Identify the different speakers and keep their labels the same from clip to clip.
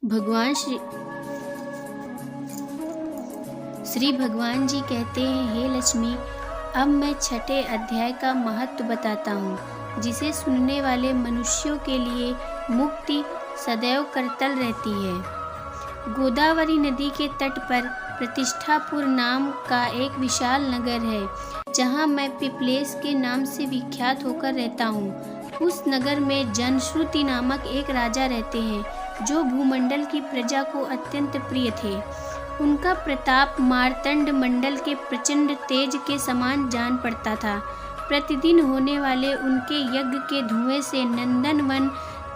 Speaker 1: भगवान श्री भगवान जी कहते हैं, हे लक्ष्मी, अब मैं छठे अध्याय का महत्व बताता हूँ, जिसे सुनने वाले मनुष्यों के लिए मुक्ति सदैव करतल रहती है। गोदावरी नदी के तट पर प्रतिष्ठापुर नाम का एक विशाल नगर है, जहाँ मैं पिपलेश के नाम से विख्यात होकर रहता हूँ। उस नगर में जनश्रुति नामक एक राजा रहते हैं, जो भूमंडल की प्रजा को अत्यंत प्रिय थे। उनका प्रताप मार्तंड मंडल के प्रचंड तेज के समान जान पड़ता था। प्रतिदिन होने वाले उनके यज्ञ के धुएं से नंदनवन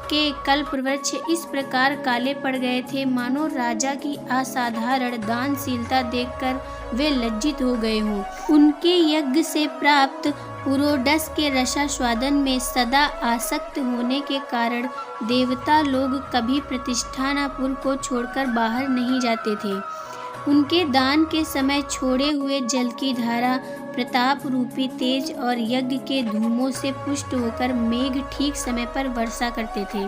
Speaker 1: के कल्प वृक्ष इस प्रकार काले पड़ गए थे, मानो राजा की असाधारण दानशीलता देखकर वे लज्जित हो गए हों। उनके यज्ञ से प्राप्त पुरोडस के रसास्वादन में सदा आसक्त होने के कारण देवता लोग कभी प्रतिष्ठानापुर को छोड़कर बाहर नहीं जाते थे। उनके दान के समय छोड़े हुए जल की धारा प्रताप रूपी तेज और यज्ञ के धूमों से पुष्ट होकर मेघ ठीक समय पर वर्षा करते थे।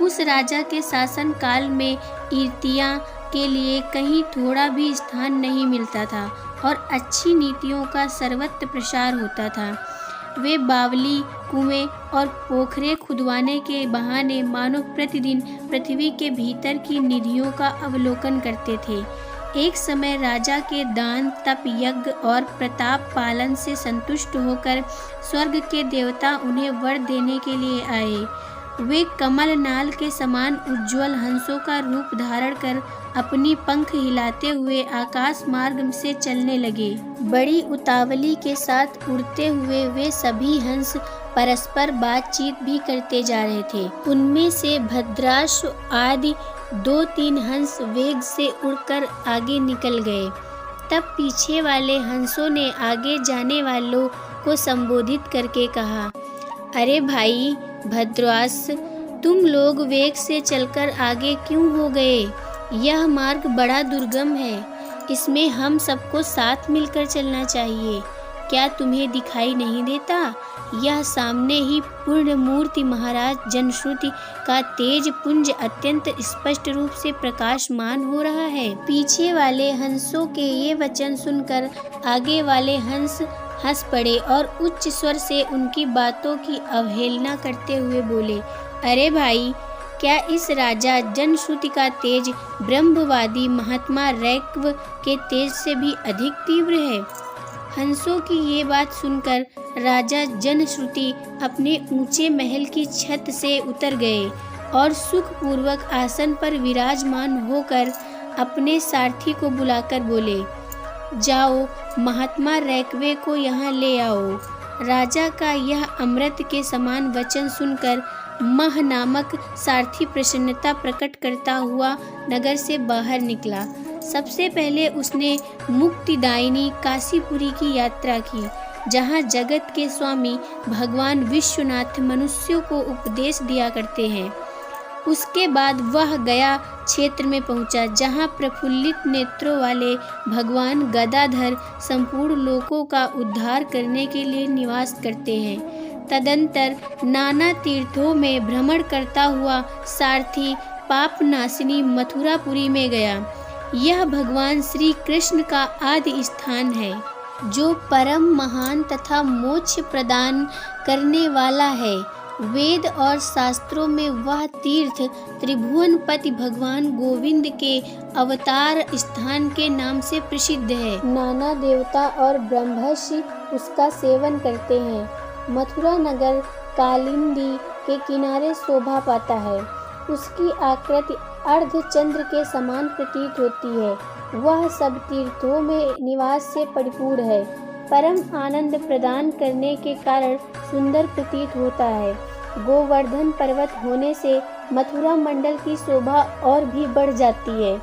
Speaker 1: उस राजा के शासन काल में ईर्तियां के लिए कहीं थोड़ा भी स्थान नहीं मिलता था और अच्छी नीतियों का सर्वत्र प्रसार होता था। वे बावली, कुएं और पोखरे खुदवाने के बहाने मानो प्रतिदिन पृथ्वी के भीतर की निधियों का अवलोकन करते थे। एक समय राजा के दान, तप, यज्ञ और प्रताप पालन से संतुष्ट होकर स्वर्ग के देवता उन्हें वर देने के लिए आए। वे कमल नाल के समान उज्ज्वल हंसों का रूप धारण कर अपनी पंख हिलाते हुए आकाश मार्ग से चलने लगे। बड़ी उतावली के साथ उड़ते हुए वे सभी हंस परस्पर बातचीत भी करते जा रहे थे। उनमें से भद्राश्व आदि 2-3 हंस वेग से उड़कर आगे निकल गए। तब पीछे वाले हंसों ने आगे जाने वालों को संबोधित करके कहा, अरे भाई भद्रास, तुम लोग वेग से चलकर आगे क्यों हो गए? यह मार्ग बड़ा दुर्गम है, इसमें हम सबको साथ मिलकर चलना चाहिए। क्या तुम्हें दिखाई नहीं देता? यह सामने ही पूर्ण मूर्ति महाराज जनश्रुति का तेज पुंज अत्यंत स्पष्ट रूप से प्रकाशमान हो रहा है। पीछे वाले हंसों के ये वचन सुनकर आगे वाले हंस हंस पड़े और उच्च स्वर से उनकी बातों की अवहेलना करते हुए बोले, अरे भाई, क्या इस राजा जनश्रुति का तेज ब्रह्मवादी महात्मा रैक्व के तेज से भी अधिक तीव्र है? हंसों की ये बात सुनकर राजा जनश्रुति अपने ऊंचे महल की छत से उतर गए और सुखपूर्वक आसन पर विराजमान होकर अपने सारथी को बुलाकर बोले, जाओ महात्मा रैक्वे को यहाँ ले आओ। राजा का यह अमृत के समान वचन सुनकर मह नामक सारथी प्रसन्नता प्रकट करता हुआ नगर से बाहर निकला। सबसे पहले उसने मुक्तिदायिनी काशीपुरी की यात्रा की, जहाँ जगत के स्वामी भगवान विश्वनाथ मनुष्यों को उपदेश दिया करते हैं। उसके बाद वह गया क्षेत्र में पहुंचा, जहां प्रफुल्लित नेत्रों वाले भगवान गदाधर संपूर्ण लोकों का उद्धार करने के लिए निवास करते हैं। तदंतर नाना तीर्थों में भ्रमण करता हुआ सारथी पापनाशिनी मथुरापुरी में गया। यह भगवान श्री कृष्ण का आदि स्थान है, जो परम महान तथा मोक्ष प्रदान करने वाला है। वेद और शास्त्रों में वह तीर्थ त्रिभुवनपति भगवान गोविंद के अवतार स्थान के नाम से प्रसिद्ध है। नाना देवता और ब्रह्मर्षि उसका सेवन करते हैं। मथुरा नगर कालिंदी के किनारे शोभा पाता है। उसकी आकृति अर्धचंद्र के समान प्रतीत होती है। वह सब तीर्थों में निवास से परिपूर्ण है। परम आनंद प्रदान करने के कारण सुंदर प्रतीत होता है। गोवर्धन पर्वत होने से मथुरा मंडल की शोभा और भी बढ़ जाती है।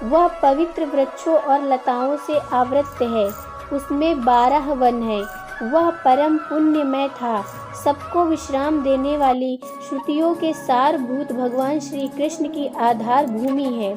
Speaker 1: वह पवित्र वृक्षों और लताओं से आवृत है। उसमें 12 वन है। वह परम पुण्यमय था। सबको विश्राम देने वाली श्रुतियों के सारभूत भगवान श्री कृष्ण की आधार भूमि है।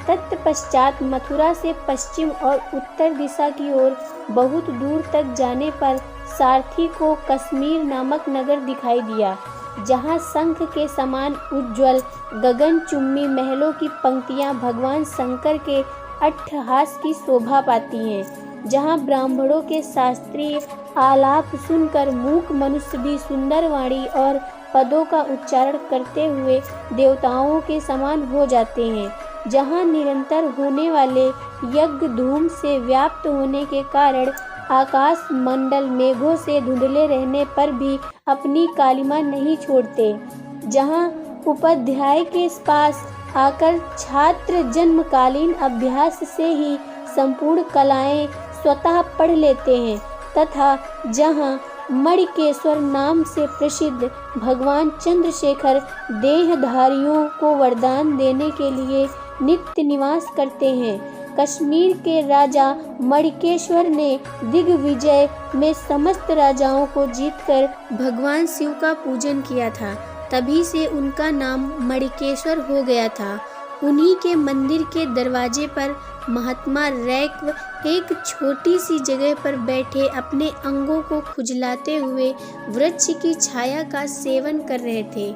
Speaker 1: तत्पश्चात मथुरा से पश्चिम और उत्तर दिशा की ओर बहुत दूर तक जाने पर सारथी को कश्मीर नामक नगर दिखाई दिया। जहाँ शंख के समान उज्ज्वल गगनचुम्बी महलों की पंक्तियाँ भगवान शंकर के अट्टहास की शोभा पाती हैं, जहाँ ब्राह्मणों के शास्त्रीय आलाप सुनकर मूक मनुष्य भी सुंदर वाणी और पदों का उच्चारण करते हुए देवताओं के समान हो जाते हैं, जहाँ निरंतर होने वाले यज्ञ धूम से व्याप्त होने के कारण आकाश मंडल मेघों से धुंधले रहने पर भी अपनी कालिमा नहीं छोड़ते, जहाँ उपाध्याय के पास आकर छात्र जन्मकालीन अभ्यास से ही संपूर्ण कलाएं स्वतः पढ़ लेते हैं, तथा जहाँ मणिकेश्वर नाम से प्रसिद्ध भगवान चंद्रशेखर देहधारियों को वरदान देने के लिए नित्य निवास करते हैं। कश्मीर के राजा मणिकेश्वर ने दिग्विजय में समस्त राजाओं को जीतकर भगवान शिव का पूजन किया था, तभी से उनका नाम मणिकेश्वर हो गया था। उन्हीं के मंदिर के दरवाजे पर महात्मा रैक्व एक छोटी सी जगह पर बैठे अपने अंगों को खुजलाते हुए वृक्ष की छाया का सेवन कर रहे थे।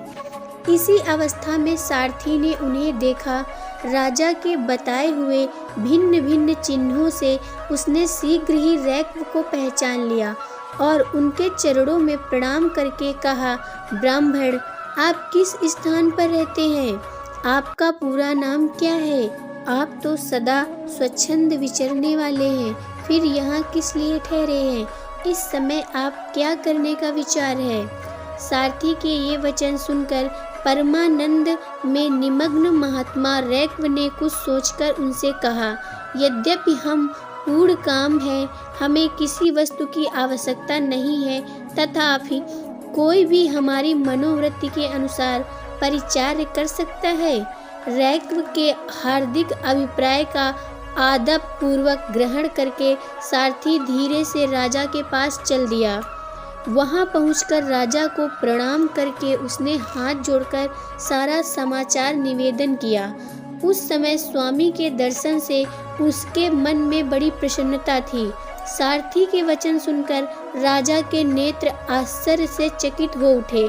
Speaker 1: इसी अवस्था में सारथी ने उन्हें देखा। राजा के बताए हुए भिन्न भिन्न चिन्हों से उसने शीघ्र ही रैक्व को पहचान लिया और उनके चरणों में प्रणाम करके कहा, ब्राह्मण, आप किस स्थान पर रहते हैं? आपका पूरा नाम क्या है? आप तो सदा स्वच्छंद विचरने वाले हैं, फिर यहाँ किस लिए ठहरे हैं? इस समय आप क्या करने का विचार है? सारथी के ये वचन सुनकर परमानंद में निमग्न महात्मा रैक्व ने कुछ सोचकर उनसे कहा, यद्यपि हम पूर्ण काम है, हमें किसी वस्तु की आवश्यकता नहीं है, तथापि कोई भी हमारी मनोवृत्ति के अनुसार परिचार्य कर सकता है। रैक्व के हार्दिक अभिप्राय का आदब पूर्वक ग्रहण करके सारथी धीरे से राजा के पास चल दिया। वहां पहुंचकर राजा को प्रणाम करके उसने हाथ जोड़कर सारा समाचार निवेदन किया। उस समय स्वामी के दर्शन से उसके मन में बड़ी प्रसन्नता थी। सारथी के वचन सुनकर राजा के नेत्र आश्चर्य से चकित हो उठे।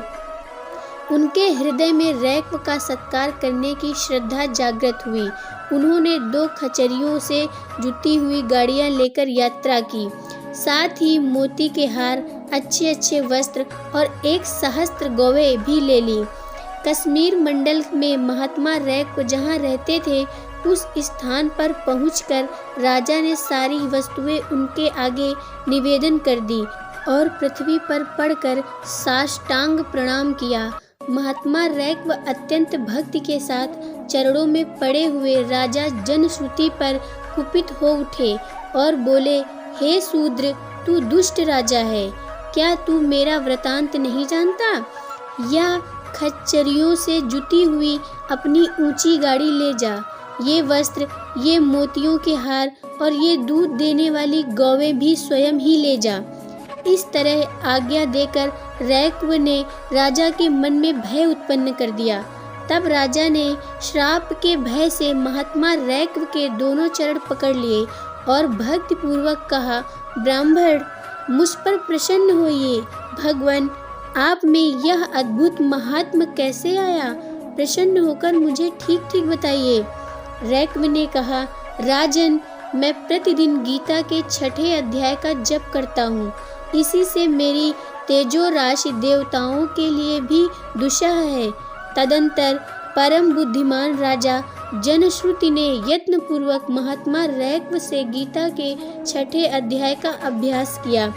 Speaker 1: उनके हृदय में रैक्व का सत्कार करने की श्रद्धा जागृत हुई। उन्होंने 2 खच्चरियों से जुटी हुई गाड़ियां लेकर यात्रा की, साथ ही मोती के हार, अच्छे अच्छे वस्त्र और 1 सहस्त्र गौवें भी ले ली। कश्मीर मंडल में महात्मा रैक्व जहाँ रहते थे, उस स्थान पर पहुंचकर राजा ने सारी वस्तुएं उनके आगे निवेदन कर दी और पृथ्वी पर पड़कर साष्टांग प्रणाम किया। महात्मा रैक्व अत्यंत भक्ति के साथ चरणों में पड़े हुए राजा जनश्रुति पर कुपित हो उठे और बोले, हे शूद्र, तू दुष्ट राजा है, क्या तू मेरा वृतांत नहीं जानता? या खच्चरियों से जुटी हुई अपनी ऊंची गाड़ी ले जा, ये वस्त्र, ये मोतियों के हार और ये दूध देने वाली गौवें भी स्वयं ही ले जा। इस तरह आज्ञा देकर रैक्व ने राजा के मन में भय उत्पन्न कर दिया। तब राजा ने श्राप के भय से महात्मा रैक्व के दोनों चरण पकड़ लिए और भक्ति पूर्वक कहा, ब्राह्मण, मुझ पर प्रसन्न होइए। भगवान, आप में यह अद्भुत महात्मा कैसे आया? प्रसन्न होकर मुझे ठीक ठीक बताइए। रैक्व ने कहा, राजन, मैं प्रतिदिन गीता के 6ठे अध्याय का जप करता हूँ। इसी से मेरी तेजो राशि देवताओं के लिए भी दुस्सह है। तदंतर परम बुद्धिमान राजा जनश्रुति ने यत्न पूर्वक महात्मा रैक्व से गीता के 6ठे अध्याय का अभ्यास किया।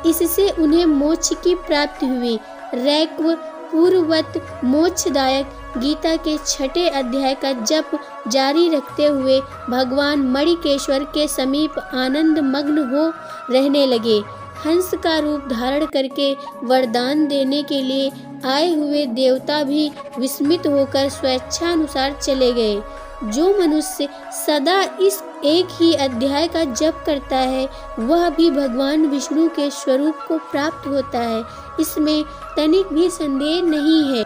Speaker 1: इससे उन्हें मोक्ष की प्राप्ति हुई। रैक्व पूर्ववत मोक्षदायक गीता के 6ठे अध्याय का जप जारी रखते हुए भगवान मणिकेश्वर के समीप आनंद मग्न हो रहने लगे। हंस का रूप धारण करके वरदान देने के लिए आए हुए देवता भी विस्मित होकर स्वेच्छानुसार चले गए। जो मनुष्य सदा इस एक ही अध्याय का जप करता है, वह भी भगवान विष्णु के स्वरूप को प्राप्त होता है। इसमें तनिक भी संदेह नहीं है।